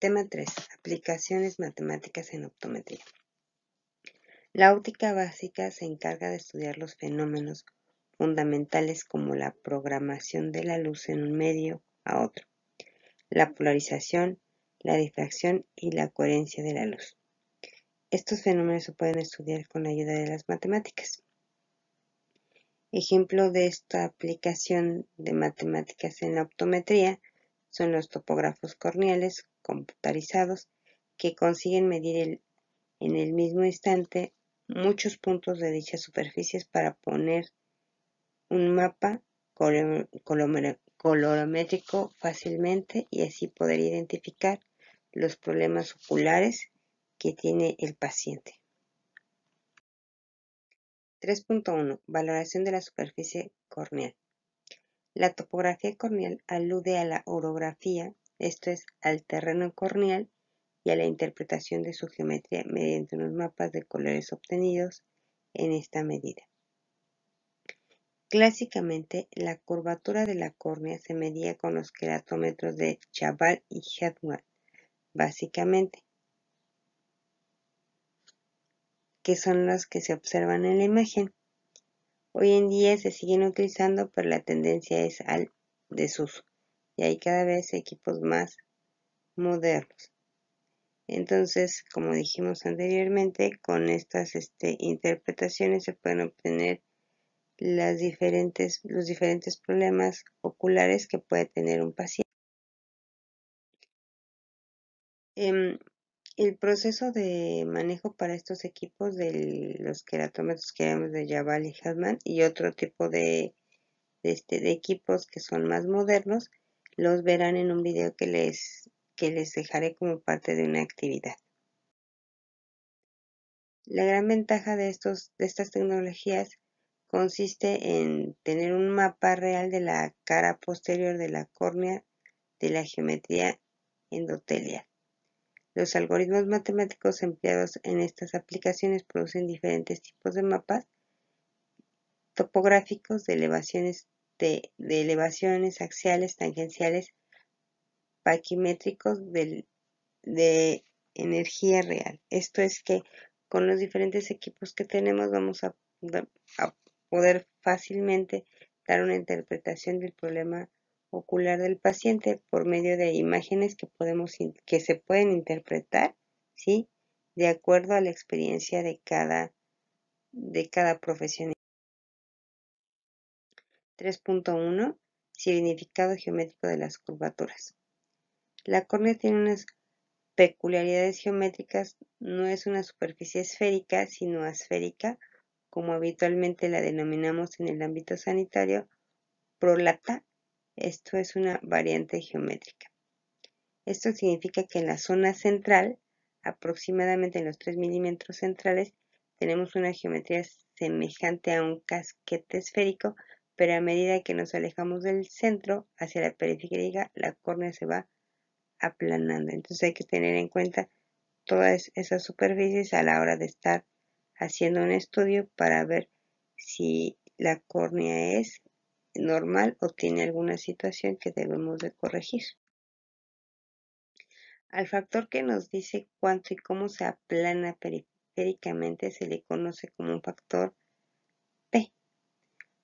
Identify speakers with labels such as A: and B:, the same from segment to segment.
A: Tema 3. Aplicaciones matemáticas en optometría. La óptica básica se encarga de estudiar los fenómenos fundamentales como la programación de la luz en un medio a otro, la polarización, la difracción y la coherencia de la luz. Estos fenómenos se pueden estudiar con la ayuda de las matemáticas. Ejemplo de esta aplicación de matemáticas en la optometría son los topógrafos corneales computarizados que consiguen medir en el mismo instante muchos puntos de dichas superficies para poner un mapa colorimétrico fácilmente y así poder identificar los problemas oculares que tiene el paciente. 3.1. Valoración de la superficie corneal. La topografía corneal alude a la orografía, esto es, al terreno corneal y a la interpretación de su geometría mediante unos mapas de colores obtenidos en esta medida. Clásicamente, la curvatura de la córnea se medía con los queratómetros de Chaval y Hadwan, básicamente, que son los que se observan en la imagen. Hoy en día se siguen utilizando, pero la tendencia es al desuso, y hay cada vez equipos más modernos. Entonces, como dijimos anteriormente, con estas interpretaciones se pueden obtener los diferentes problemas oculares que puede tener un paciente. El proceso de manejo para estos equipos de los queratómetros que llamamos de Chaval y Hadwan y otro tipo de equipos que son más modernos, los verán en un video que les dejaré como parte de una actividad. La gran ventaja de estas tecnologías consiste en tener un mapa real de la cara posterior de la córnea de la geometría endotelial. Los algoritmos matemáticos empleados en estas aplicaciones producen diferentes tipos de mapas topográficos de elevaciones axiales, tangenciales, paquimétricos de energía real. Esto es que con los diferentes equipos que tenemos vamos a poder fácilmente dar una interpretación del problema ocular del paciente por medio de imágenes que se pueden interpretar, ¿sí?, de acuerdo a la experiencia de cada profesionista. 3.1. Significado geométrico de las curvaturas. La córnea tiene unas peculiaridades geométricas, no es una superficie esférica, sino asférica, como habitualmente la denominamos en el ámbito sanitario, prolata. Esto es una variante geométrica. Esto significa que en la zona central, aproximadamente en los 3 milímetros centrales, tenemos una geometría semejante a un casquete esférico, pero a medida que nos alejamos del centro hacia la periferia, la córnea se va aplanando. Entonces hay que tener en cuenta todas esas superficies a la hora de estar haciendo un estudio para ver si la córnea es normal o tiene alguna situación que debemos de corregir. Al factor que nos dice cuánto y cómo se aplana periféricamente se le conoce como un factor P,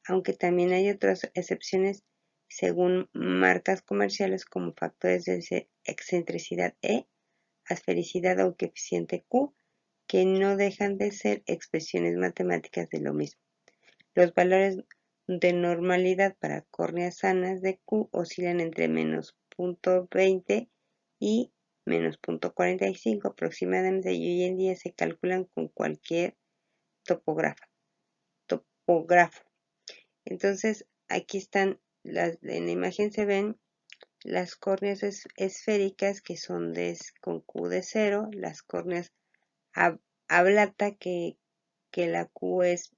A: aunque también hay otras excepciones según marcas comerciales como factores de excentricidad E, asfericidad o coeficiente Q, que no dejan de ser expresiones matemáticas de lo mismo. Los valores de normalidad para córneas sanas de Q oscilan entre menos 0.20 y menos 0.45 aproximadamente, y hoy en día se calculan con cualquier topógrafo. Entonces, aquí están, en la imagen se ven las córneas esféricas que son con Q de 0, las córneas ablata que la Q es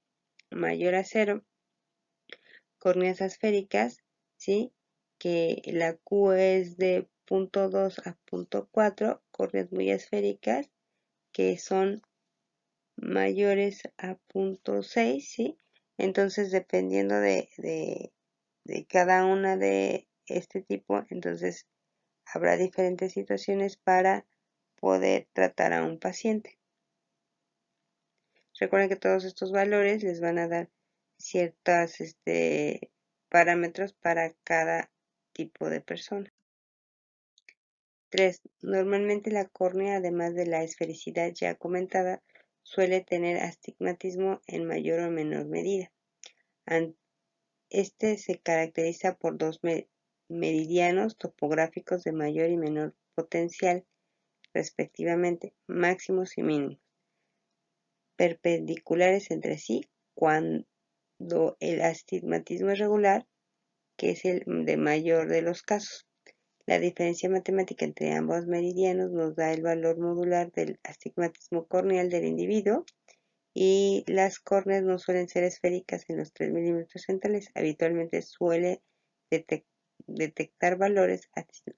A: mayor a 0, córneas asféricas, ¿sí?, que la Q es de 0.2 a 0.4, córneas muy esféricas que son mayores a 0.6, ¿sí? Entonces, dependiendo de cada una de este tipo, entonces habrá diferentes situaciones para poder tratar a un paciente. Recuerden que todos estos valores les van a dar ciertos parámetros para cada tipo de persona. 3. Normalmente la córnea, además de la esfericidad ya comentada, suele tener astigmatismo en mayor o menor medida. Este se caracteriza por dos meridianos topográficos de mayor y menor potencial, respectivamente, máximos y mínimos, perpendiculares entre sí cuando el astigmatismo es regular, que es el de mayor de los casos. La diferencia matemática entre ambos meridianos nos da el valor modular del astigmatismo corneal del individuo, y las córneas no suelen ser esféricas en los 3 milímetros centrales. Habitualmente suele detectar valores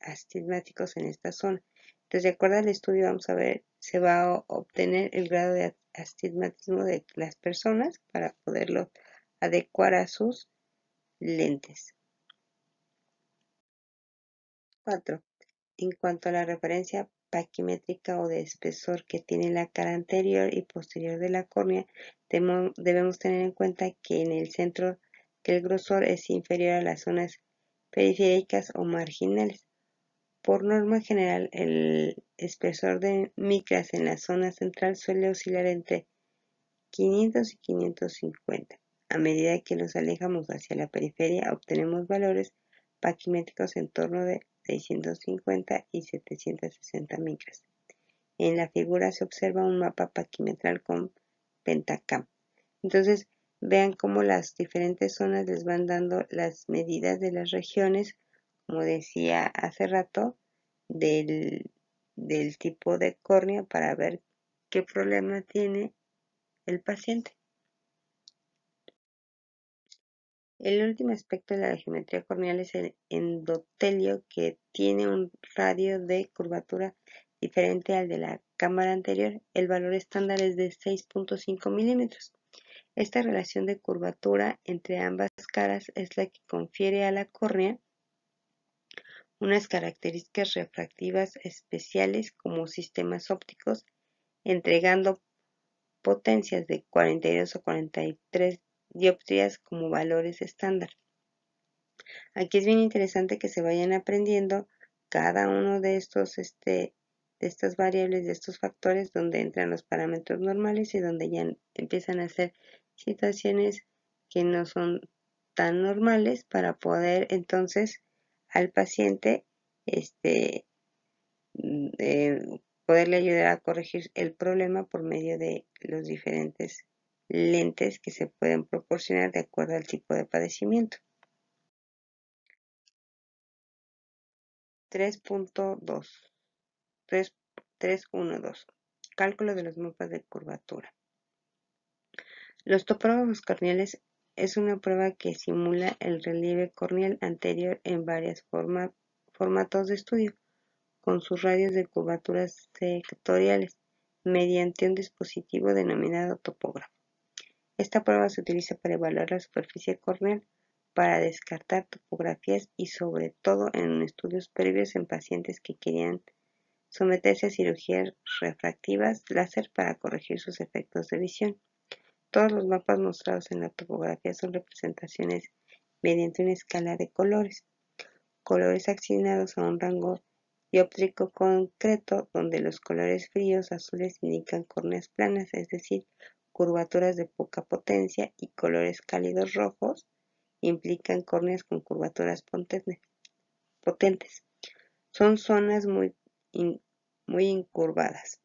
A: astigmáticos en esta zona. Entonces, de acuerdo al estudio, vamos a ver, se va a obtener el grado de astigmatismo de las personas para poderlo adecuar a sus lentes. 4. En cuanto a la referencia paquimétrica o de espesor que tiene la cara anterior y posterior de la córnea, debemos tener en cuenta que en el centro que el grosor es inferior a las zonas periféricas o marginales. Por norma general, el espesor de micras en la zona central suele oscilar entre 500 y 550. A medida que los alejamos hacia la periferia, obtenemos valores paquimétricos en torno de 650 y 760 micras. En la figura se observa un mapa paquimetral con pentacam. Entonces, vean cómo las diferentes zonas les van dando las medidas de las regiones, como decía hace rato, del tipo de córnea para ver qué problema tiene el paciente. El último aspecto de la geometría corneal es el endotelio, que tiene un radio de curvatura diferente al de la cámara anterior. El valor estándar es de 6.5 milímetros. Esta relación de curvatura entre ambas caras es la que confiere a la córnea unas características refractivas especiales como sistemas ópticos, entregando potencias de 42 o 43 dioptrías como valores estándar. Aquí es bien interesante que se vayan aprendiendo cada uno de estas variables, de estos factores, donde entran los parámetros normales y donde ya empiezan a ser situaciones que no son tan normales, para poder entonces al paciente poderle ayudar a corregir el problema por medio de los diferentes lentes que se pueden proporcionar de acuerdo al tipo de padecimiento. 3.2 Cálculo de los mapas de curvatura. Los topógrafos corneales es una prueba que simula el relieve corneal anterior en varios formatos de estudio, con sus radios de curvatura sectoriales, mediante un dispositivo denominado topógrafo. Esta prueba se utiliza para evaluar la superficie corneal, para descartar topografías y sobre todo en estudios previos en pacientes que querían someterse a cirugías refractivas láser para corregir sus efectos de visión. Todos los mapas mostrados en la topografía son representaciones mediante una escala de colores asignados a un rango dioptríco concreto, donde los colores fríos azules indican córneas planas, es decir, curvaturas de poca potencia, y colores cálidos rojos implican córneas con curvaturas potentes. Son zonas muy incurvadas,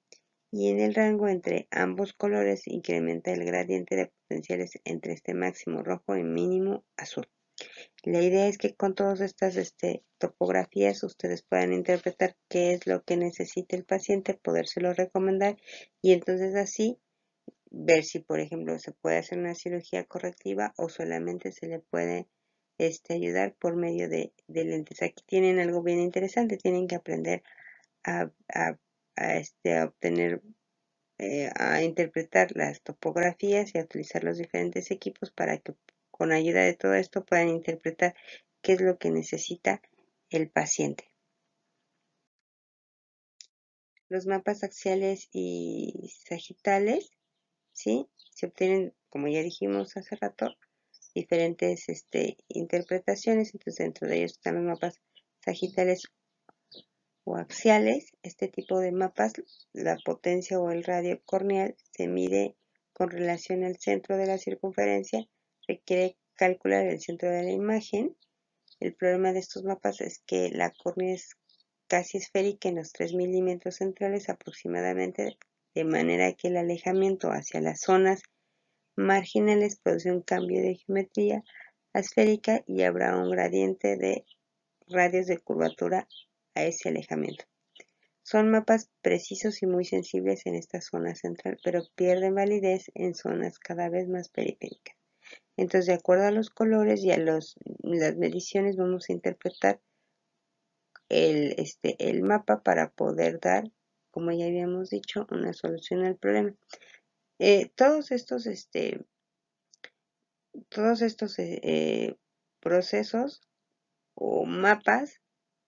A: y en el rango entre ambos colores incrementa el gradiente de potenciales entre este máximo rojo y mínimo azul. La idea es que con todas estas topografías ustedes puedan interpretar qué es lo que necesita el paciente, podérselo recomendar, y entonces así ver si, por ejemplo, se puede hacer una cirugía correctiva o solamente se le puede ayudar por medio de lentes. Aquí tienen algo bien interesante, tienen que aprender a obtener, a interpretar las topografías y a utilizar los diferentes equipos para que con ayuda de todo esto puedan interpretar qué es lo que necesita el paciente. Los mapas axiales y sagitales, ¿sí? Se obtienen, como ya dijimos hace rato, diferentes interpretaciones. Entonces, dentro de ellos están los mapas sagitales o axiales. Este tipo de mapas, la potencia o el radio corneal se mide con relación al centro de la circunferencia. Requiere calcular el centro de la imagen. El problema de estos mapas es que la córnea es casi esférica en los 3 milímetros centrales aproximadamente, de manera que el alejamiento hacia las zonas marginales produce un cambio de geometría esférica y habrá un gradiente de radios de curvatura a ese alejamiento. Son mapas precisos y muy sensibles en esta zona central, pero pierden validez en zonas cada vez más periféricas. Entonces, de acuerdo a los colores y a las mediciones, vamos a interpretar el mapa para poder dar, como ya habíamos dicho, una solución al problema. Todos estos procesos o mapas,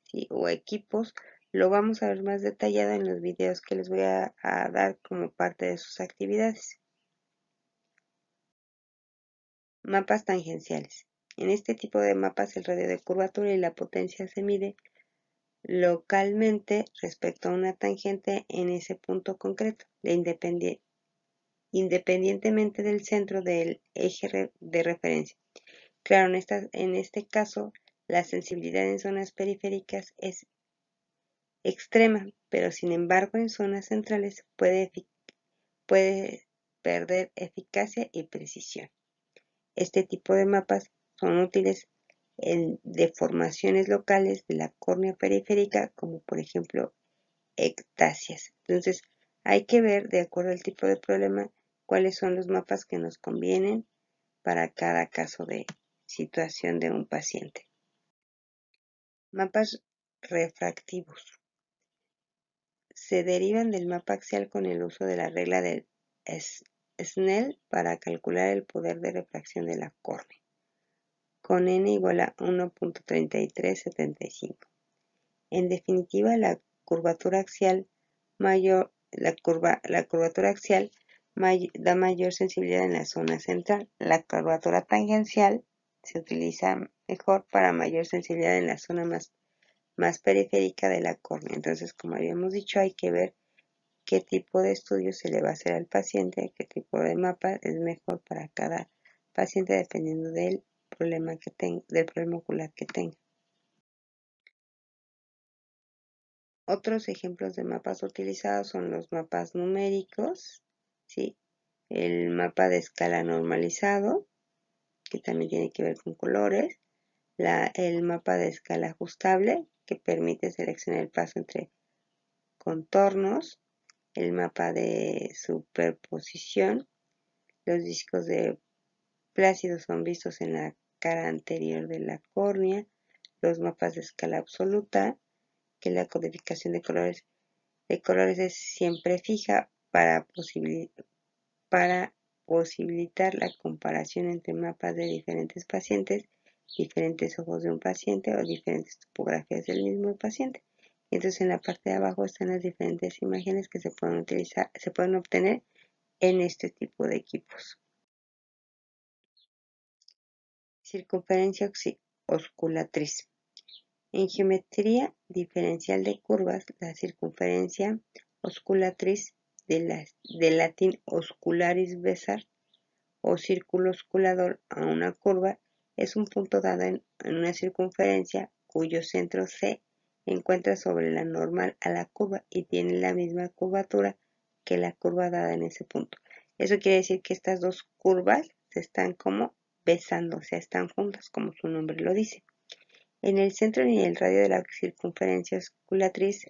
A: ¿sí? O equipos lo vamos a ver más detallado en los videos que les voy a dar como parte de sus actividades. Mapas tangenciales. En este tipo de mapas el radio de curvatura y la potencia se mide localmente respecto a una tangente en ese punto concreto, independientemente del centro del eje de referencia. Claro, en este caso, la sensibilidad en zonas periféricas es extrema, pero sin embargo en zonas centrales puede perder eficacia y precisión. Este tipo de mapas son útiles en deformaciones locales de la córnea periférica, como por ejemplo ectasias. Entonces, hay que ver, de acuerdo al tipo de problema, cuáles son los mapas que nos convienen para cada caso de situación de un paciente. Mapas refractivos. Se derivan del mapa axial con el uso de la regla de Snell para calcular el poder de refracción de la córnea, con n igual a 1.3375. En definitiva, la curvatura axial da mayor sensibilidad en la zona central. La curvatura tangencial se utiliza mejor para mayor sensibilidad en la zona más periférica de la córnea. Entonces, como habíamos dicho, hay que ver qué tipo de estudio se le va a hacer al paciente, qué tipo de mapa es mejor para cada paciente dependiendo del problema ocular que tenga. Otros ejemplos de mapas utilizados son los mapas numéricos, ¿sí? El mapa de escala normalizado, que también tiene que ver con colores, el mapa de escala ajustable, que permite seleccionar el paso entre contornos, el mapa de superposición, los discos de Plácidos son vistos en la cara anterior de la córnea, los mapas de escala absoluta, que la codificación de colores es siempre fija para posibilitar la comparación entre mapas de diferentes pacientes, diferentes ojos de un paciente o diferentes topografías del mismo paciente. Entonces en la parte de abajo están las diferentes imágenes que se pueden obtener en este tipo de equipos. Circunferencia osculatriz. En geometría diferencial de curvas, la circunferencia osculatriz, del latín oscularis besar o círculo osculador a una curva, es un punto dado en una circunferencia cuyo centro se encuentra sobre la normal a la curva y tiene la misma curvatura que la curva dada en ese punto. Eso quiere decir que estas dos curvas se están como besando, o sea, están juntas como su nombre lo dice. En el centro y en el radio de la circunferencia osculatriz,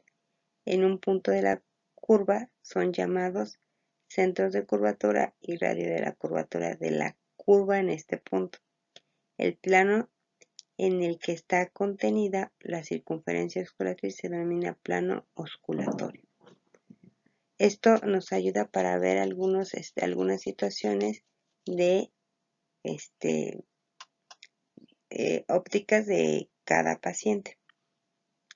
A: en un punto de la curva, son llamados centros de curvatura y radio de la curvatura de la curva en este punto. El plano en el que está contenida la circunferencia osculatriz se denomina plano osculatorio. Esto nos ayuda para ver algunas situaciones de ópticas de cada paciente.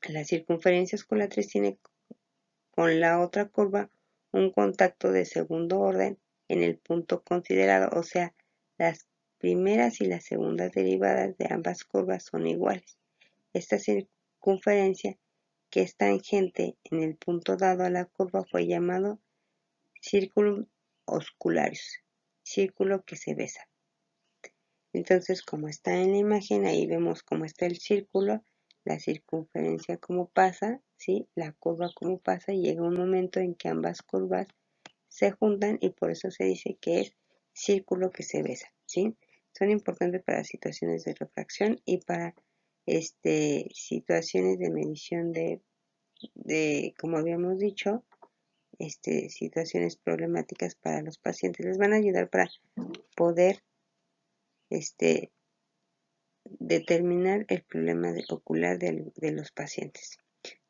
A: La circunferencia osculatriz tiene con la otra curva un contacto de segundo orden en el punto considerado, o sea, las primeras y las segundas derivadas de ambas curvas son iguales. Esta circunferencia que es tangente en el punto dado a la curva fue llamado círculum oscularius, círculo que se besa. Entonces, como está en la imagen, ahí vemos cómo está el círculo, la circunferencia cómo pasa, ¿sí? La curva cómo pasa, y llega un momento en que ambas curvas se juntan y por eso se dice que es círculo que se besa, ¿sí? Son importantes para situaciones de refracción y para situaciones de medición de como habíamos dicho, situaciones problemáticas para los pacientes. Les van a ayudar para poder determinar el problema ocular de los pacientes.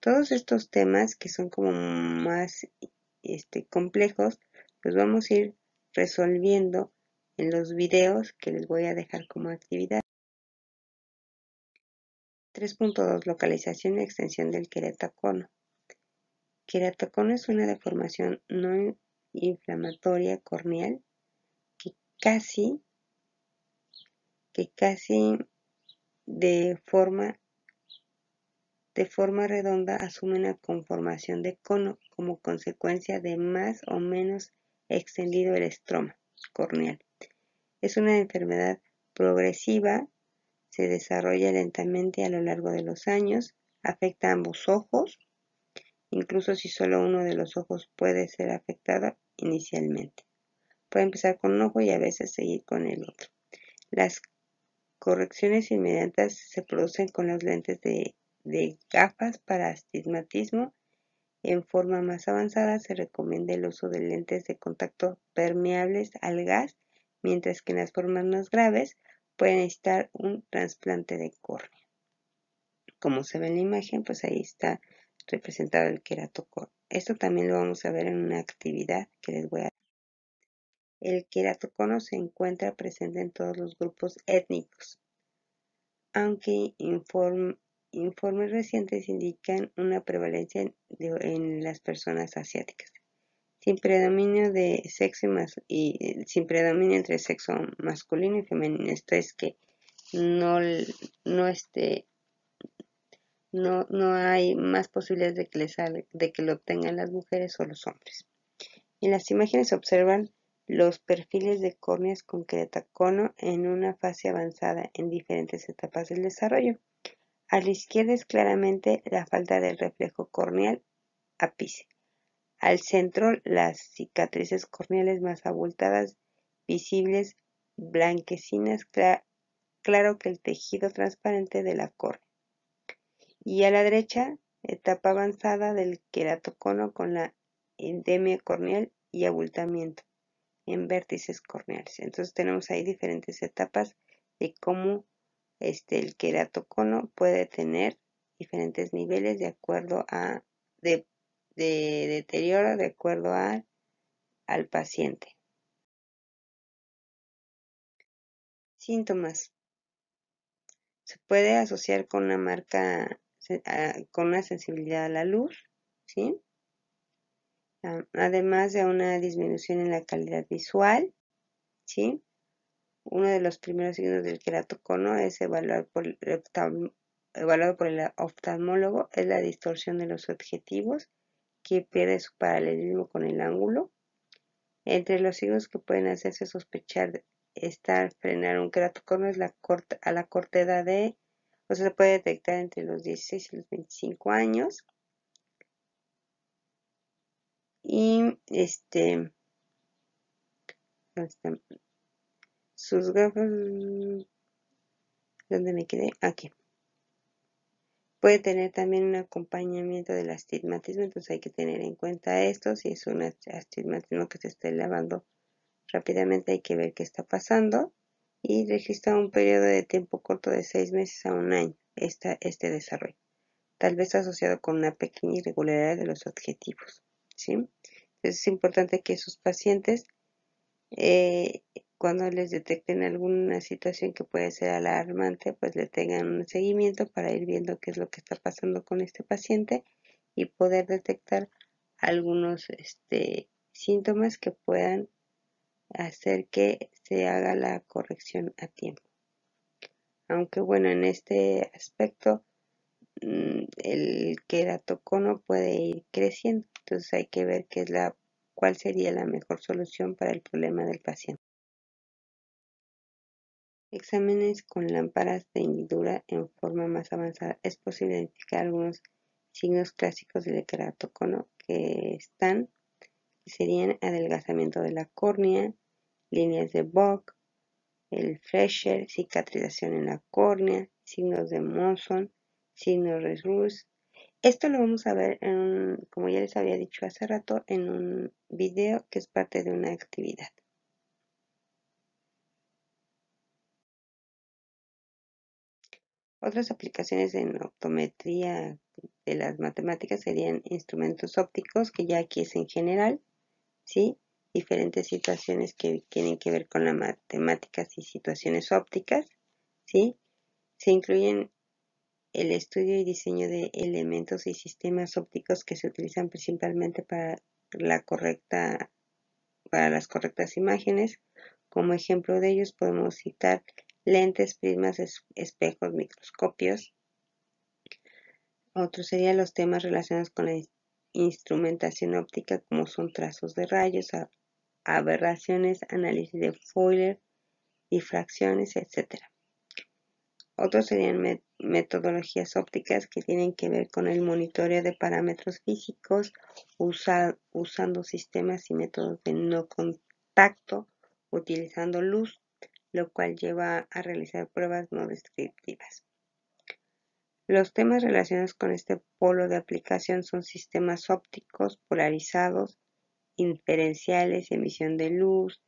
A: Todos estos temas que son como más complejos, los vamos a ir resolviendo en los videos que les voy a dejar como actividad. 3.2 Localización y extensión del queratocono. Queratocono es una deformación no inflamatoria corneal que casi de forma redonda asume una conformación de cono como consecuencia de más o menos extendido el estroma corneal. Es una enfermedad progresiva, se desarrolla lentamente a lo largo de los años, afecta a ambos ojos, incluso si solo uno de los ojos puede ser afectado inicialmente. Puede empezar con un ojo y a veces seguir con el otro. Las correcciones inmediatas se producen con los lentes de gafas para astigmatismo. En forma más avanzada se recomienda el uso de lentes de contacto permeables al gas, mientras que en las formas más graves puede necesitar un trasplante de córnea. Como se ve en la imagen, pues ahí está representado el queratocono. Esto también lo vamos a ver en una actividad que les voy a dar. El queratocono se encuentra presente en todos los grupos étnicos, aunque informes recientes indican una prevalencia en las personas asiáticas, sin predominio de sexo sin predominio entre sexo masculino y femenino. Esto es que no hay más posibilidades de que lo obtengan las mujeres o los hombres. En las imágenes se observan los perfiles de córneas con queratocono en una fase avanzada en diferentes etapas del desarrollo. A la izquierda es claramente la falta del reflejo corneal ápice. Al centro, las cicatrices corneales más abultadas, visibles, blanquecinas, claro que el tejido transparente de la córnea. Y a la derecha, etapa avanzada del queratocono con la endemia corneal y abultamiento en vértices corneales. Entonces tenemos ahí diferentes etapas de cómo el queratocono puede tener diferentes niveles de acuerdo a de deterioro de acuerdo al paciente. Síntomas. Se puede asociar con una con una sensibilidad a la luz, ¿sí? Además de una disminución en la calidad visual, ¿sí? Uno de los primeros signos del queratocono es evaluado por el oftalmólogo, es la distorsión de los objetivos, que pierde su paralelismo con el ángulo. Entre los signos que pueden hacerse sospechar frenar un queratocono es a la corta edad se puede detectar entre los 16 y los 25 años. Y sus gafas, ¿dónde me quedé? Aquí. Puede tener también un acompañamiento del astigmatismo, entonces hay que tener en cuenta esto. Si es un astigmatismo que se está elevando rápidamente, hay que ver qué está pasando y registrar un periodo de tiempo corto de 6 meses a un año este desarrollo, tal vez asociado con una pequeña irregularidad de los objetivos, ¿sí? Entonces es importante que sus pacientes, cuando les detecten alguna situación que puede ser alarmante, pues le tengan un seguimiento para ir viendo qué es lo que está pasando con este paciente y poder detectar algunos síntomas que puedan hacer que se haga la corrección a tiempo. Aunque bueno, en este aspecto el queratocono puede ir creciendo, entonces hay que ver cuál sería la mejor solución para el problema del paciente. Exámenes con lámparas de hendidura en forma más avanzada. Es posible identificar algunos signos clásicos del queratocono que serían adelgazamiento de la córnea, líneas de Vogt, el Fleischer, cicatrización en la córnea, signos de Monson, signos de Rous. Esto lo vamos a ver, como ya les había dicho hace rato, en un video que es parte de una actividad. Otras aplicaciones en optometría de las matemáticas serían instrumentos ópticos, que ya aquí es en general, ¿sí? Diferentes situaciones que tienen que ver con las matemáticas y situaciones ópticas, ¿sí? Se incluyen el estudio y diseño de elementos y sistemas ópticos que se utilizan principalmente para las correctas imágenes. Como ejemplo de ellos podemos citar lentes, prismas, espejos, microscopios. Otros serían los temas relacionados con la instrumentación óptica, como son trazos de rayos, aberraciones, análisis de Fourier, difracciones, etc. Otros serían metodologías ópticas que tienen que ver con el monitoreo de parámetros físicos usando sistemas y métodos de no contacto, utilizando luz, lo cual lleva a realizar pruebas no descriptivas. Los temas relacionados con este polo de aplicación son sistemas ópticos polarizados, inferenciales, emisión de luz,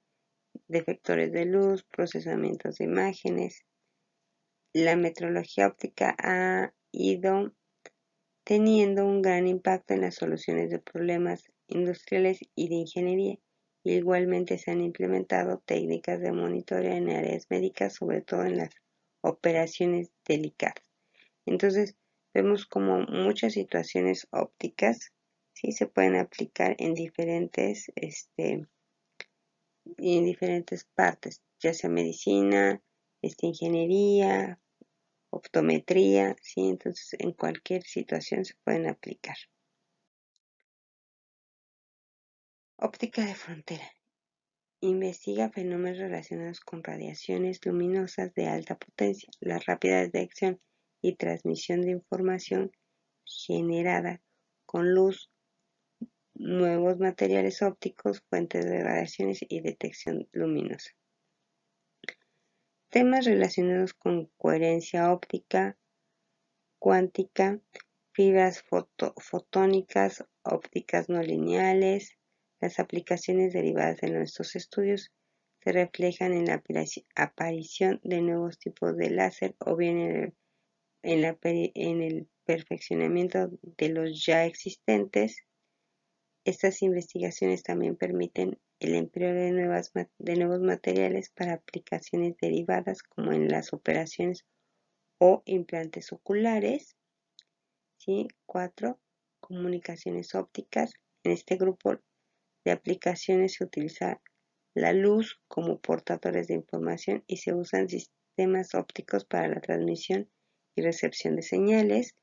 A: deflectores de luz, procesamientos de imágenes. La metrología óptica ha ido teniendo un gran impacto en las soluciones de problemas industriales y de ingeniería. Igualmente se han implementado técnicas de monitoreo en áreas médicas, sobre todo en las operaciones delicadas. Entonces, vemos como muchas situaciones ópticas, ¿sí? Se pueden aplicar en diferentes partes, ya sea medicina, ingeniería, optometría, ¿sí? Entonces, en cualquier situación se pueden aplicar. Óptica de frontera. Investiga fenómenos relacionados con radiaciones luminosas de alta potencia, la rápida detección y transmisión de información generada con luz, nuevos materiales ópticos, fuentes de radiaciones y detección luminosa. Temas relacionados con coherencia óptica, cuántica, fibras fotónicas, ópticas no lineales. Las aplicaciones derivadas de nuestros estudios se reflejan en la aparición de nuevos tipos de láser o bien en el perfeccionamiento de los ya existentes. Estas investigaciones también permiten el empleo de nuevos materiales para aplicaciones derivadas, como en las operaciones o implantes oculares. ¿Sí? 4. Comunicaciones ópticas. En este grupo de aplicaciones se utiliza la luz como portadores de información y se usan sistemas ópticos para la transmisión y recepción de señales.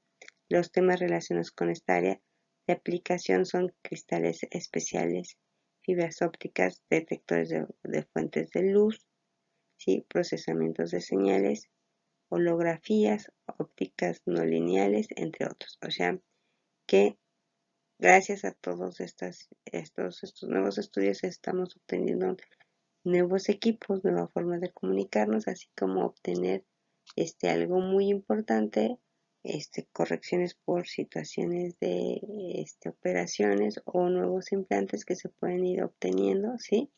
A: Los temas relacionados con esta área de aplicación son cristales especiales, fibras ópticas, detectores de fuentes de luz, ¿sí? Procesamientos de señales, holografías, ópticas no lineales, entre otros. O sea que gracias a todos estos nuevos estudios estamos obteniendo nuevos equipos, nuevas formas de comunicarnos, así como obtener algo muy importante, correcciones por situaciones de operaciones o nuevos implantes que se pueden ir obteniendo, ¿sí?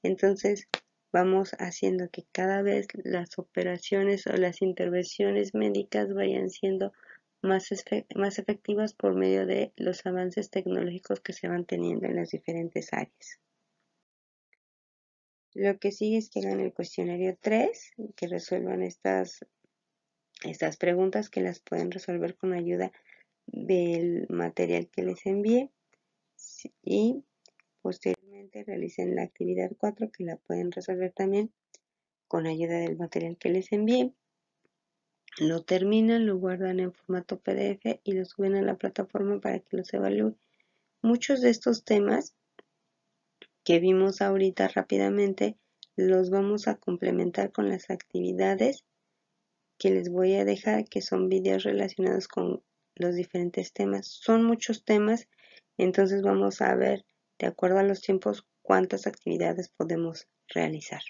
A: Entonces vamos haciendo que cada vez las operaciones o las intervenciones médicas vayan siendo más efectivas por medio de los avances tecnológicos que se van teniendo en las diferentes áreas. Lo que sigue es que hagan el cuestionario 3, que resuelvan estas preguntas, que las pueden resolver con ayuda del material que les envié. y posteriormente realicen la actividad 4, que la pueden resolver también con ayuda del material que les envíe. Lo terminan, lo guardan en formato PDF y lo suben a la plataforma para que los evalúe. Muchos de estos temas que vimos ahorita rápidamente los vamos a complementar con las actividades que les voy a dejar, que son videos relacionados con los diferentes temas. Son muchos temas, entonces vamos a ver, de acuerdo a los tiempos, cuántas actividades podemos realizar.